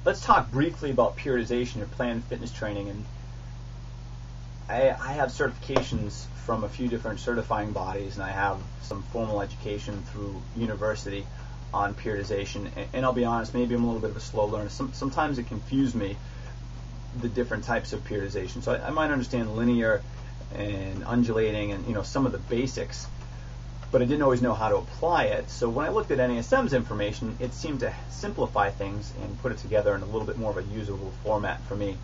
Let's talk briefly about periodization or planned fitness training. And I have certifications from a few different certifying bodies, and I have some formal education through university on periodization. And I'll be honest, maybe I'm a little bit of a slow learner. Sometimes it confused me, the different types of periodization. So I might understand linear and undulating and some of the basics, but I didn't always know how to apply it. So when I looked at NASM's information, it seemed to simplify things and put it together in a little bit more of a usable format for me.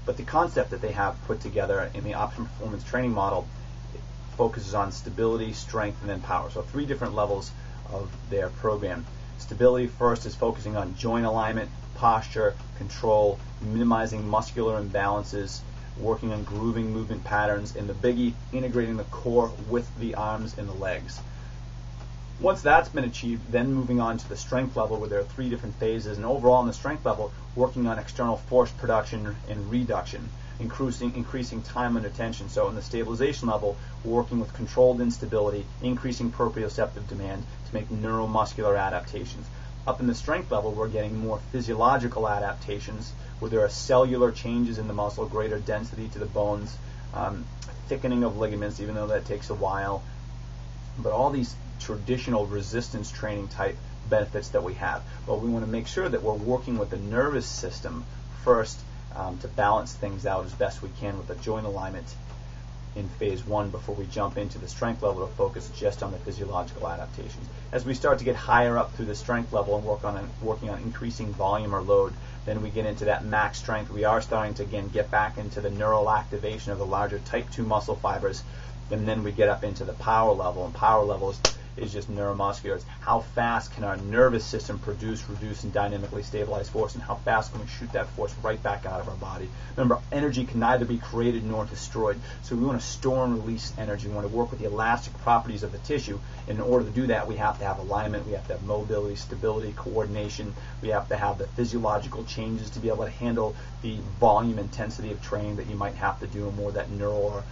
But the concept that they have put together in the Optimum Performance Training Model focuses on stability, strength, and then power. So 3 different levels of their program. Stability first is focusing on joint alignment, posture, control, minimizing muscular imbalances, working on grooving movement patterns, and the biggie, integrating the core with the arms and the legs. Once that's been achieved, then moving on to the strength level where there are 3 different phases, and overall in the strength level, working on external force production and reduction, increasing time under tension. So in the stabilization level, working with controlled instability, increasing proprioceptive demand to make neuromuscular adaptations. Up in the strength level, we're getting more physiological adaptations where there are cellular changes in the muscle, greater density to the bones, thickening of ligaments, even though that takes a while. But all these traditional resistance training type benefits that we have. But we want to make sure that we're working with the nervous system first to balance things out as best we can with the joint alignment in phase 1 before we jump into the strength level to focus just on the physiological adaptations. As we start to get higher up through the strength level and working on increasing volume or load, then we get into that max strength. We are starting to again get back into the neural activation of the larger type 2 muscle fibers, and then we get up into the power level, and power level is just neuromuscular. It's how fast can our nervous system produce, reduce, and dynamically stabilize force, and how fast can we shoot that force right back out of our body. Remember, energy can neither be created nor destroyed, so we want to store and release energy. We want to work with the elastic properties of the tissue. In order to do that, we have to have alignment, we have to have mobility, stability, coordination, we have to have the physiological changes to be able to handle the volume intensity of training that you might have to do, and more that neural or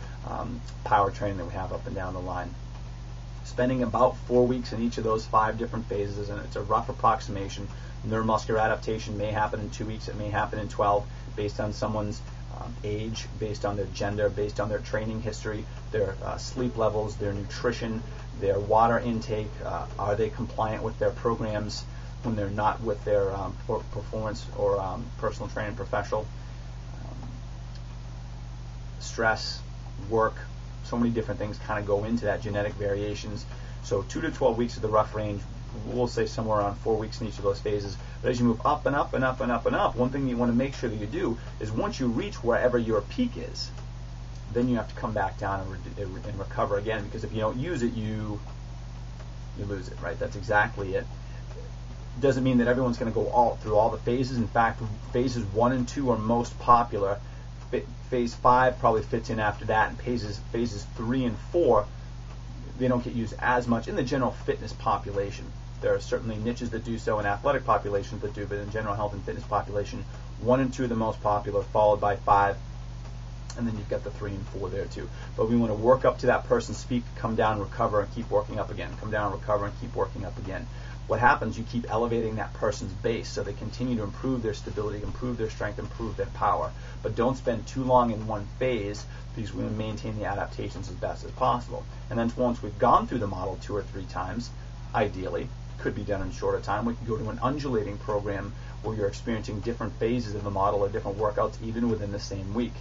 power training that we have up and down the line. Spending about 4 weeks in each of those 5 different phases, and it's a rough approximation. Neuromuscular adaptation may happen in 2 weeks, it may happen in 12, based on someone's age, based on their gender, based on their training history, their sleep levels, their nutrition, their water intake. Are they compliant with their programs when they're not with their performance or personal training professional? Stress, work, so many different things kind of go into that, genetic variations. So 2 to 12 weeks is the rough range. We'll say somewhere around 4 weeks in each of those phases. But as you move up and up and up and up and up, one thing you want to make sure that you do is once you reach wherever your peak is, then you have to come back down and recover again, because if you don't use it, you lose it, right? That's exactly it. Doesn't mean that everyone's going to go through all the phases. In fact, phases 1 and 2 are most popular. Phase 5 probably fits in after that, and phases 3 and 4, they don't get used as much in the general fitness population. There are certainly niches that do so, and athletic populations that do, but in general health and fitness population, 1 and 2 are the most popular, followed by 5, and then you've got the 3 and 4 there too. But we want to work up to that person's peak, come down, recover, and keep working up again. Come down, recover, and keep working up again. What happens, you keep elevating that person's base so they continue to improve their stability, improve their strength, improve their power. But don't spend too long in one phase, because we want to maintain the adaptations as best as possible. And then once we've gone through the model 2 or 3 times, ideally, could be done in shorter time, we can go to an undulating program where you're experiencing different phases of the model or different workouts even within the same week.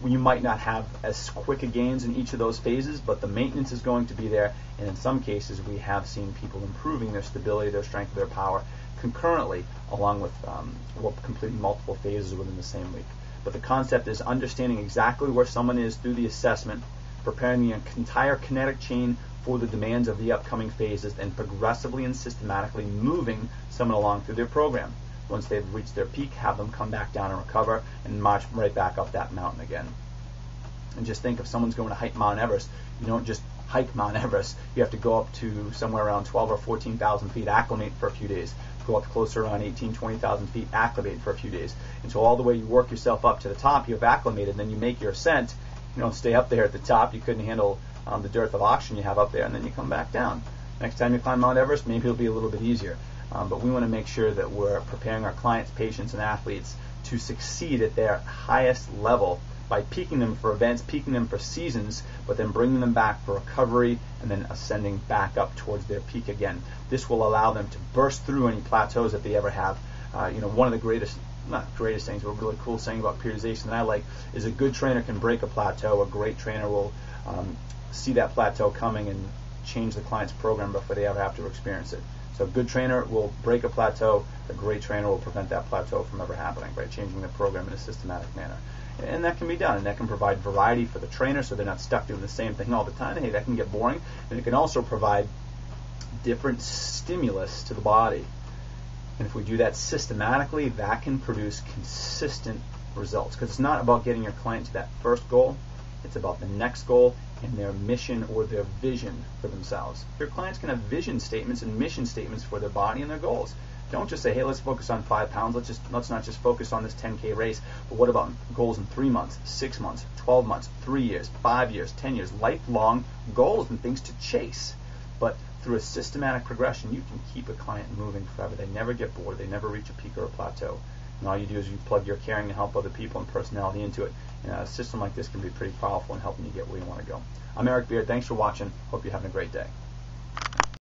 You might not have as quick a gains in each of those phases, but the maintenance is going to be there, and in some cases we have seen people improving their stability, their strength, their power concurrently, along with completing multiple phases within the same week. But the concept is understanding exactly where someone is through the assessment, preparing the entire kinetic chain for the demands of the upcoming phases, and progressively and systematically moving someone along through their program. Once they've reached their peak, have them come back down and recover and march right back up that mountain again. And just think, if someone's going to hike Mount Everest, you don't just hike Mount Everest. You have to go up to somewhere around 12 or 14,000 feet, acclimate for a few days. Go up closer around 18, 20,000 feet, acclimate for a few days. And so all the way you work yourself up to the top, you've acclimated, and then you make your ascent. You don't stay up there at the top. You couldn't handle the dearth of oxygen you have up there, and then you come back down. Next time you climb Mount Everest, maybe it'll be a little bit easier. but we want to make sure that we're preparing our clients, patients, and athletes to succeed at their highest level by peaking them for events, peaking them for seasons, but then bringing them back for recovery and then ascending back up towards their peak again. This will allow them to burst through any plateaus that they ever have. One of the greatest, not greatest things, but a really cool saying about periodization that I like is a good trainer can break a plateau. A great trainer will see that plateau coming and change the client's program before they ever have to experience it. So a good trainer will break a plateau. A great trainer will prevent that plateau from ever happening by changing the program in a systematic manner. And that can be done, and that can provide variety for the trainer so they're not stuck doing the same thing all the time. Hey, that can get boring. And it can also provide different stimulus to the body. And if we do that systematically, that can produce consistent results. Because it's not about getting your client to that first goal. It's about the next goal and their mission or their vision for themselves. Your clients can have vision statements and mission statements for their body and their goals. Don't just say, hey, let's focus on 5 pounds. Let's not just focus on this 10K race. But what about goals in 3 months, 6 months, 12 months, 3 years, 5 years, 10 years, lifelong goals and things to chase. But through a systematic progression, you can keep a client moving forever. They never get bored. They never reach a peak or a plateau. And all you do is you plug your caring and help other people and personality into it. And a system like this can be pretty powerful in helping you get where you want to go. I'm Eric Beard. Thanks for watching. Hope you're having a great day.